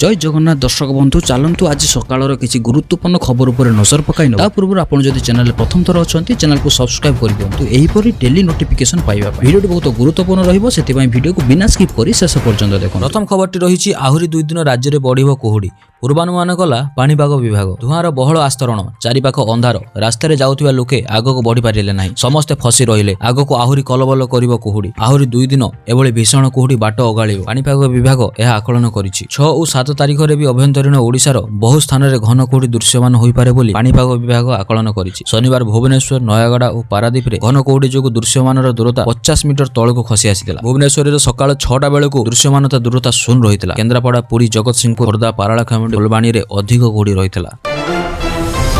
जय जगन्नाथ दर्शक बंधु चलतु आज सकाळ किसी गुरुत्वपूर्ण खबर उपर नजर पकाई ता पूर्व आप चैनल प्रथम थर अच्छा चैनल को सब्सक्राइब कर दिंतु एहीपरि डेली नोटिफिकेशन पाइबा वीडियो बहुत गुरुत्वपूर्ण रहिबो सेतिबाई वीडियो को बिना स्किप करी शेष पर्यंत देखो। प्रथम खबरटी रही आहुरी 2 दिन राज्य में बढ़िबो कुहुडी पूर्वानुमान कला पाणीपाग विभाग धुआर बहल आस्तरण चारिपाख अंधार रास्तार जाउथिबा लोके आगक बढ़ी पारिले नाही समस्ते फसी रहिले आगक आहुरी कलबल करिबो कुहुडी आहुरी 2 दिन एभली भीषण कुहुडी बाट अगाळिबो पाणीपाग विभाग यह आकलन करिछि 6 और 7 तारिख रे भी अभ्यंतरीण ओडिशार बहु स्थान रे घन कुहुडी दृश्यमान होई पारे बोली पाणीपाग विभाग आकलन करिछि। शनिवार भुवनेश्वर नयागड़ा और पारादीप रे घन कुहुडी जोगु दृश्यमानर दूरता 50 मीटर तळको खसी आसीतिला। भुवनेश्वर रे सकाळ 6टा बेलकु दृश्यमानता दूरता 0 रहितला। केन्द्रापड़ा पुरी जगतसिंहपुर खोर्धा पारालाखेमुंडी फुलबाणी रे अधिक कुहुडी रहितला।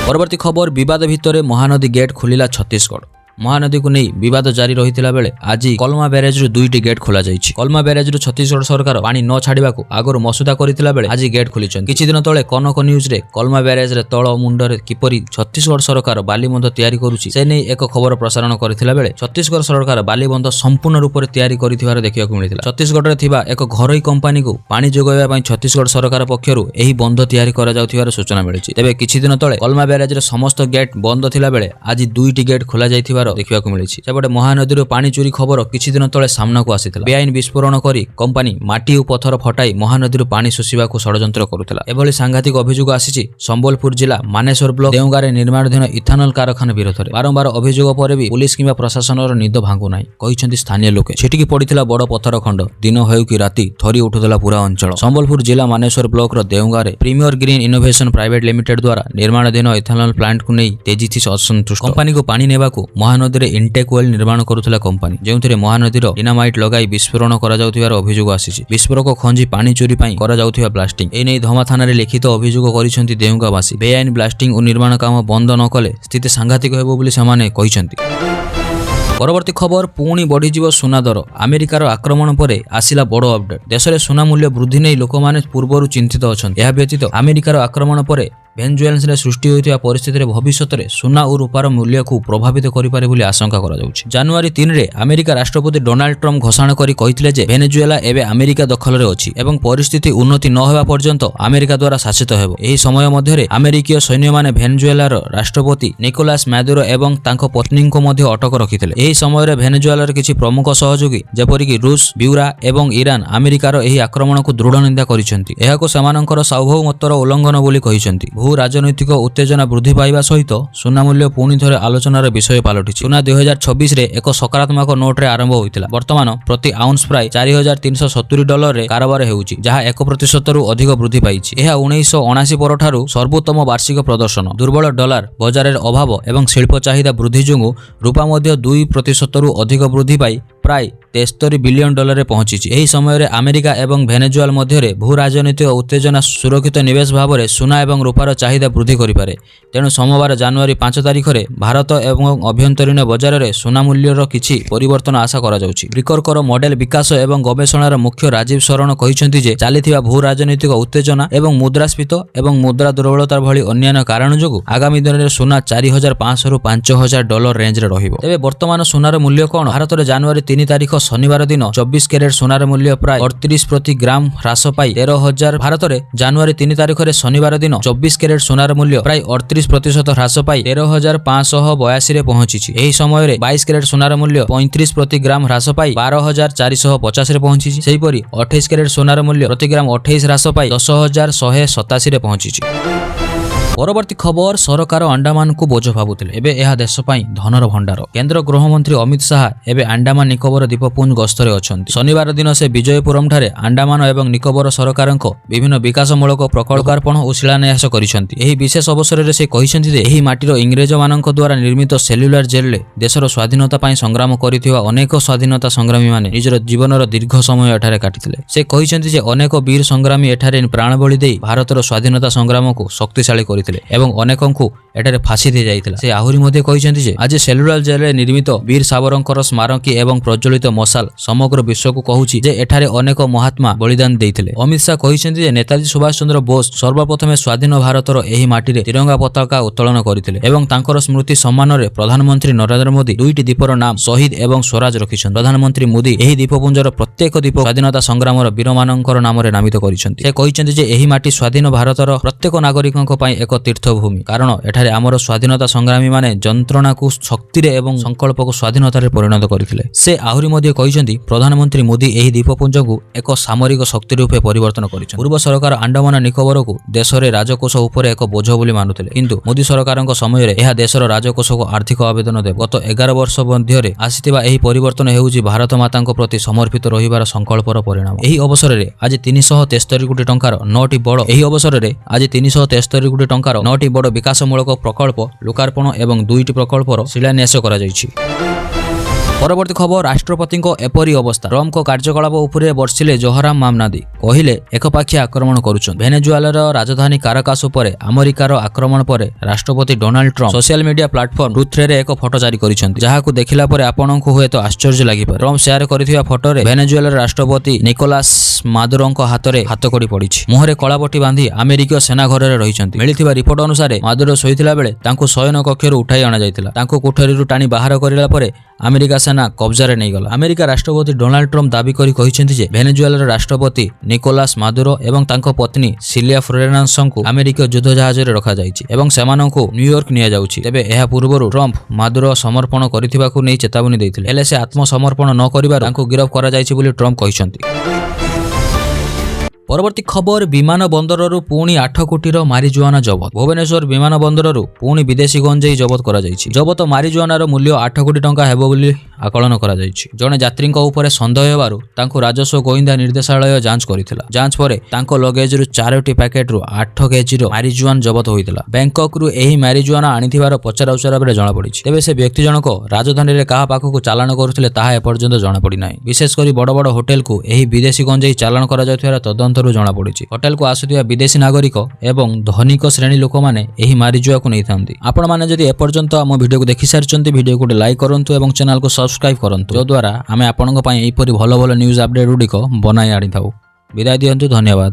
परवर्ती खबर विवाद भितर महानदी गेट खोलिला छत्तीसगढ़। महानदी को नहीं विवाद जारी रही बेले आज कलमा ब्यारेज रु 2टी गेट खोला जाइछि। कलमा ब्यारेज रु छत्तीसगढ़ सरकार पानी न छाड़िबा को आगर मसुदा करितिला बेले आज गेट खोलिछन। किछि दिन तळे कनक न्यूज रे कलमा ब्यारेज रे तळ मुंड रे किपरि छत्तीसगढ़ सरकार बालीबंध तयारी करूछि से नै एक खबर प्रसारण करथिला बेले छत्तीसगढ़ सरकार बालीबंध संपूर्ण रूप रे तयारी करिथिबार देखिବାକୁ मिलिथिला। छत्तीसगढ़ रे थिबा एक घरोई कंपनी को पानी जोगाइबा पई छत्तीसगढ़ सरकार पक्षरु एही बंध तयारी करा जाउथिबार सूचना मिलिछि। तेबे किछि दिन तळे कलमा ब्यारेज रे समस्त गेट बंद थिला बेले आज 2टी गेट खोला जाइथिबार देखिବାକୁ मिलिछि। सेपटे महानदी पानी चोरी खबर किछि दिन तळे सामना को आसीथिला। बेआईन विस्फोरण करी कंपनी माटी और पत्थर फटाई महानदी पानी शोषिबा को षडयंत्र करुथिला। एभली सांघातिक अभियोग आसीछि संबलपुर जिला मानेश्वर ब्लॉक देवगारे निर्माणाधीन इथानल कारखाना विरोध में। बारंबार अभियोग पर भी पुलिस किंबा प्रशासन निद भांगु नाही कहिसेंती स्थानीय लोके। छिटिकी पड़िथिला बड़ पत्थर खंड दिन हेउ कि राति थरी उठुथिला पूरा अंचल। संबलपुर जिला मानेश्वर ब्लॉक रो देवगारे premier green innovation private limited द्वारा निर्माणाधीन इथानल प्लांट को नहीं तेजी थी असंतुष्ट। कंपनी को पानी नेबा को महानदी रे इंटेक वेल निर्माण करुथिला कंपनी जेउथिरे महानदीर डिनामाइट लगाई विस्फोरण करा जाउथिबार अभियोग आसीछि। विस्फोरक खंजी पानी चोरी पई करा जाउथिबा ब्लास्टिंग ए नै धमा थाना रे लिखित अभियोग करिसेंती देउगावासी। बेआईन ब्लास्टिंग और निर्माण काम बंद न कले स्थिति सांघातिक हेबो बोली समाने कहिसेंती। परवर्ती खबर पुणी बढ़ीजीव सुना दर अमेरिकार आक्रमण पर आसिला बड़ अपडेट। देश में सुना मूल्य वृद्धि नहीं लोक मैंने पूर्व चिंतित अच्छा। यह व्यतीत अमेरिकार आक्रमण पर भेनेजुएला रे सृष्टि होइतिबा परिस्थिति रे भविष्यत रे सुना और रूपार मूल्य को प्रभावित करिपारे बोली आशंका करा जाउछि। जनवरी 3 रे अमेरिका राष्ट्रपति डोनाल्ड ट्रम्प घोषणा करी कहिथिले जे भेनेजुएला एबे अमेरिका दखल रे अछि एवं परिस्थिति उन्नति न हेबा पर्यंत अमेरिका द्वारा शासित हेबो। एही समय मध्य रे अमेरिकीय सैन्य माने भेनेजुएला रो राष्ट्रपति निकोलास मैदुरो एवं तांको पत्नी को मध्य अटक रखिथिले। एही समय रे भेनेजुएला रे किछि प्रमुख सहयोगी जेपरि कि रूस ब्यूरा एवं ईरान अमेरिकार एही आक्रमण को दृढ़ निंदा करिसेंती। एहाको सेमानंकर सार्वभौमत्वर उल्लंघन बोली कहिसेंती। भू राजनैतिक उत्तेजना वृद्धि पाइबा सहित सुना मूल्य पुणी थे आलोचनार विषय पलटि। सुना 2026 रे एक सकारात्मक नोट रे आरंभ होइतिला। वर्तमान प्रति आउंस प्राय $4370 रे कारोबार हेउछि जहाँ 1% रु अधिक वृद्धि पाइछि। यह 1979 परठारु सर्वोत्तम वार्षिक प्रदर्शन। दुर्बल डॉलर बाजार अभाव एवं शिल्प चाहिदा वृद्धि जोगु रूपा मध्य 2% रु अधिक वृद्धि पाई प्राय $73 बिलियन रे पहुंची। एही समय रे अमेरिका एवं भेनेजुएला मध्य भू राजनीतिक उत्तेजना सुरक्षित निवेश भाव में सुना एवं रूपार चाहिदा वृद्धि करिपारे। तेणु सोमवार जनवरी 5 तारिख रे भारत एवं अभ्यंतरीण बजार में सुना मूल्यर किछि परिवर्तन आशा करा जाउछि। ब्रिकरकर मॉडल विकास एवं गवेषणार मुख्य राजीव शरण कहिसेंती जे चालिथिबा भू राजनीतिक उत्तेजना एवं मुद्रास्फीति एवं मुद्रा दुर्बलता भली अन्य कारण जोगु आगामी दिन में सुना $4500 रु $5000 रेंज रे रहिबो। तेबे वर्तमान सुनार मूल्य कोन? भारत रे जनवरी 3 तारिख शनिवार दिन 24 कैरेट सोनार मूल्य प्राय 38 प्रति ग्राम ह्रास पाई 13,000। भारत में जनवरी 3 तारिख रे शनिवार दिन 24 कैरेट सोनार मूल्य प्राय 38% ह्रास पाई 13,582 रे पहुंची। एही समय रे 22 कैरेट सोनार मूल्य 35 प्रति ग्राम ह्रास पाई 12,450 रे पहुंची। सेहीपरि 28 कैरेट सोनार मूल्य प्रति ग्राम 28 ह्रास पाई 10,187 रे पहुंची। परवर्ती खबर सरकार अंडमान को बोझ भावुथिले एबे यह देश पई धनर भंडार। केंद्र गृहमंत्री अमित शाह एबे अंडमान निकोबर द्वीपपुंज गस्तरे अछंती। शनिवार दिन से विजयपुरम ठारे अंडमान एवं निकोबर सरकारक विभिन्न विकासमूलक प्रकल्पार्पण और शिलान्यास करिसेंती। एही विशेष अवसर रे से कहिसेंती जे एही माटीर इंग्रेज मानक द्वारा निर्मित सेल्युलर जेल रे देशर स्वाधीनता पई संग्राम करिथिबा अनेक स्वाधीनता संग्रामी माने निजर जीवनर दीर्घ समय एठारे काटिथिले। से कहिसेंती जे अनेक वीर संग्रामी एठारे प्राणबली देई भारतर स्वाधीनता संग्राम को शक्तिशाली କରିଥିଲେ ଏବଂ ଅନେକଙ୍କୁ ଏଠାରେ ଫାଶୀ ଦିଆଯାଇଥିଲା। ସେ ଆହୁରି ମଧ୍ୟ କହିଛନ୍ତି ଯେ ଆଜି ସେଲୁଲାର ଜେଲରେ ନିର୍ମିତ ବୀର ସାବରଙ୍କର ସ୍ମାରକୀ ଏବଂ ପ୍ରଜ୍ୱଳିତ ମଶାଲ ସମଗ୍ର ବିଶ୍ୱକୁ କହୁଛି ଯେ ଏଠାରେ ଅନେକ ମହାତ୍ମା ବଳିଦାନ ଦେଇଥିଲେ। ଅମିତ ଶାହ କହିଛନ୍ତି ଯେ ନେତାଜୀ ସୁଭାଷ ଚନ୍ଦ୍ର ବୋଷ ସର୍ବପ୍ରଥମେ ସ୍ୱାଧୀନ ଭାରତର ଏହି ମାଟିରେ ତ୍ରିରଙ୍ଗା ପତାକା ଉତ୍ତୋଳନ କରିଥିଲେ ଏବଂ ତାଙ୍କର ସ୍ମୃତି ସମ୍ମାନରେ ପ୍ରଧାନମନ୍ତ୍ରୀ ନରେନ୍ଦ୍ର ମୋଦି ଦୁଇଟି ଦ୍ୱୀପର ନାମ ଶହୀଦ ଏବଂ ସ୍ୱରାଜ ରଖିଛନ୍ତି। ପ୍ରଧାନମନ୍ତ୍ରୀ ମୋଦି ଏହି ଦ୍ୱୀପପୁଞ୍ଜର ପ୍ରତ୍ୟେକ ଦ୍ୱୀପ ସ୍ୱାଧୀନତା ସଂଗ୍ରାମର ବୀରମାନଙ୍କର ନାମରେ ନାମିତ କରିଛନ୍ତି। ସେ କହିଛନ୍ତି ଯେ ଏହି ମାଟି ସ୍ୱାଧୀନ ଭାରତର ପ୍ରତ୍ୟେକ ନାଗରିକଙ୍କ ପାଇଁ ଏକ ତୀର୍ଥଭୂମି, କାରଣ ଏଠାରେ ଆମର ସ୍ୱାଧୀନତା ସଂଗ୍ରାମୀମାନେ ଯନ୍ତ୍ରଣାକୁ ଶକ୍ତିରେ ଏବଂ ସଂକଳ୍ପକୁ ସ୍ୱାଧୀନତାରେ ପରିଣତ କରିଥିଲେ। ସେ ଆହୁରି ମଧ୍ୟ କହିଛନ୍ତି ପ୍ରଧାନମନ୍ତ୍ରୀ ମୋଦି ଏହି ଦ୍ୱୀପପୁଞ୍ଜକୁ ଏକ ସାମରିକ ଶକ୍ତି ରୂପେ ପରିବର୍ତ୍ତନ କରିଛନ୍ତି। ପୂର୍ବ ସରକାର ଆଣ୍ଡାମାନ ନିକୋବରକୁ ଦେଶରେ ରାଜକୋଷ ଉପରେ ଏକ ବୋଝ ବୋଲି ମାନୁଥିଲେ, କିନ୍ତୁ ମୋଦି ସରକାରଙ୍କ ସମୟରେ ଏହା ଦେଶର ରାଜକୋଷକୁ ଆର୍ଥିକ ଆବେଦନ ଦେବ। ଗତ 11 ବର୍ଷ ମଧ୍ୟରେ ଆସିଥିବା ଏହି ପରିବର୍ତ୍ତନ ହେଉଛି ଭାରତ ମାତାଙ୍କ ପ୍ରତି ସମର୍ପିତ ରହିବାର ସଂକଳ୍ପର ପରିଣାମ। ଏହି ଅବସରରେ ଆଜି 373 କୋଟି ଟଙ୍କାର 9ଟି ବଡ଼ ବିକାଶମୂଳକ ପ୍ରକଳ୍ପ ଲୋକାର୍ପଣ ଏବଂ 2ଟି ପ୍ରକଳ୍ପର ଶିଳାନ୍ୟାସ କରାଯାଇଛି। ପରବର୍ତ୍ତୀ ଖବର, ରାଷ୍ଟ୍ରପତିଙ୍କ ଏପରି ଅବସ୍ଥା। ଟ୍ରମ୍ପଙ୍କ କାର୍ଯ୍ୟକଳାପ ଉପରେ ବର୍ଷିଲେ ଜୋହରାମ ମାମନାଦି, କହିଲେ ଏକପାକ୍ଷିଆ ଆକ୍ରମଣ କରୁଛନ୍ତି। ଭେନେଜୁଏଲାର ରାଜଧାନୀ କାରାକାସ ଉପରେ ଆମେରିକାର ଆକ୍ରମଣ ପରେ ରାଷ୍ଟ୍ରପତି Donald Trump social media platform ଟ୍ରୁଥରେ ଏକ ଫଟୋ ଜାରି କରିଛନ୍ତି, ଯାହାକୁ ଦେଖିଲା ପରେ ଆପଣଙ୍କୁ ହୁଏତ ଆଶ୍ଚର୍ଯ୍ୟ ଲାଗିପାରେ। ଟ୍ରମ୍ପ ସେୟାର କରିଥିବା ଫଟୋରେ ଭେନେଜୁଏଲାର ରାଷ୍ଟ୍ରପତି ନିକୋଲାସ ମାଦୁରୋଙ୍କ ହାତରେ ହାତକଡ଼ି ପଡ଼ିଛି। ମୁହଁରେ କଳାପଟି ବାନ୍ଧି ଆମେରିକୀୟ ସେନା ଘରରେ ରହିଛନ୍ତି। ମିଳିଥିବା ରିପୋର୍ଟ ଅନୁସାରେ ମାଦୁରୋ ଶୋଇଥିଲା ବେଳେ ତାଙ୍କୁ ଶୟନ କକ୍ଷରୁ ଉଠାଇ ଅଣାଯାଇଥିଲା। ତାଙ୍କୁ କୋଠରୀରୁ ଟାଣି ବାହାର କରିବା ପରେ ଆମେରିକା ସେନା କବ୍ଜାରେ ନେଇଗଲା। ଆମେରିକା ରାଷ୍ଟ୍ରପତି ଡୋନାଲ୍ଡ ଟ୍ରମ୍ପ ଦାବି କରି କହିଛନ୍ତି ଯେ ଭେନେଜୁଏଲାର ରାଷ୍ଟ୍ରପତି ନିକୋଲାସ ମାଦୁରୋ ଏବଂ ତାଙ୍କ ପତ୍ନୀ ସିଲିଆ ଫ୍ଲୋରେନ୍ସଙ୍କୁ ଆମେରିକୀୟ ଯୁଦ୍ଧ ଜାହାଜରେ ରଖାଯାଇଛି ଏବଂ ସେମାନଙ୍କୁ ନ୍ୟୁୟର୍କ ନିଆଯାଉଛି। ତେବେ ଏହା ପୂର୍ବରୁ ଟ୍ରମ୍ପ ମାଦୁରୋ ସମର୍ପଣ କରିଥିବାକୁ ନେଇ ଚେତାବନୀ ଦେଇଥିଲେ, ହେଲେ ସେ ଆତ୍ମସମର୍ପଣ ନ କରିବାରୁ ତାଙ୍କୁ ଗିରଫ କରାଯାଇଛି ବୋଲି ଟ୍ରମ୍ପ କହିଛନ୍ତି। ପରବର୍ତ୍ତୀ ଖବର, ବିମାନ ବନ୍ଦରରୁ ପୁଣି 8 କୋଟିର ମାରିଜୁଆନା ଜବତ। ଭୁବନେଶ୍ୱର ବିମାନ ବନ୍ଦରରୁ ପୁଣି ବିଦେଶୀ ଗଞ୍ଜେଇ ଜବତ କରାଯାଇଛି। ଜବତ ମାରିଜୁଆନାର ମୂଲ୍ୟ 8 କୋଟି ଟଙ୍କା ହେବ ବୋଲି ଆକଳନ କରାଯାଇଛି। ଜଣେ ଯାତ୍ରୀଙ୍କ ଉପରେ ସନ୍ଦେହ ହେବାରୁ ତାଙ୍କୁ ରାଜସ୍ୱ ଗୋଇନ୍ଦା ନିର୍ଦ୍ଦେଶାଳୟ ଯାଞ୍ଚ କରିଥିଲା। ଯାଞ୍ଚ ପରେ ତାଙ୍କ ଲଗେଜରୁ 4ଟି ପ୍ୟାକେଟରୁ 8 କେଜିର ମାରିଜୁଆନା ଜବତ ହୋଇଥିଲା। ବ୍ୟାଙ୍କକରୁ ଏହି ମାରିଜୁଆନା ଆଣିଥିବାର ପଚରାଉଚରା ବେଳେ ଜଣାପଡ଼ିଛି। ତେବେ ସେ ବ୍ୟକ୍ତି ଜଣକ ରାଜଧାନୀରେ କାହା ପାଖକୁ ଚାଲାଣ କରୁଥିଲେ ତାହା ଏପର୍ଯ୍ୟନ୍ତ ଜଣାପଡ଼ିନାହିଁ। ବିଶେଷ କରି ବଡ଼ ବଡ଼ ହୋଟେଲକୁ ଏହି ବିଦେଶୀ ଗଞ୍ଜେଇ ଚାଲାଣ କରାଯାଉଥିବାର ତଦନ୍ତରୁ ଜଣାପଡ଼ିଛି। ହୋଟେଲକୁ ଆସୁଥିବା ବିଦେଶୀ ନାଗରିକ ଏବଂ ଧନିକ ଶ୍ରେଣୀ ଲୋକମାନେ ଏହି ମାରିଜୁଆକୁ ନେଇଥାନ୍ତି। ଆପଣମାନେ ଯଦି ଏପର୍ଯ୍ୟନ୍ତ ଆମ ଭିଡ଼ିଓକୁ ଦେଖିସାରିଛନ୍ତି, ଭିଡ଼ିଓକୁ ଗୋଟେ ଲାଇକ୍ କରନ୍ତୁ ଏବଂ ଚ୍ୟାନେଲକୁ ସବସ୍କ୍ରାଇବ୍ କରନ୍ତୁ, ଯଦ୍ୱାରା ଆମେ ଆପଣଙ୍କ ପାଇଁ ଏହିପରି ଭଲ ଭଲ ନ୍ୟୁଜ୍ ଅପଡେଟ୍ ଗୁଡ଼ିକ ବନାଇ ଆଣିଥାଉ। ବିଦାୟ ଦିଅନ୍ତୁ, ଧନ୍ୟବାଦ।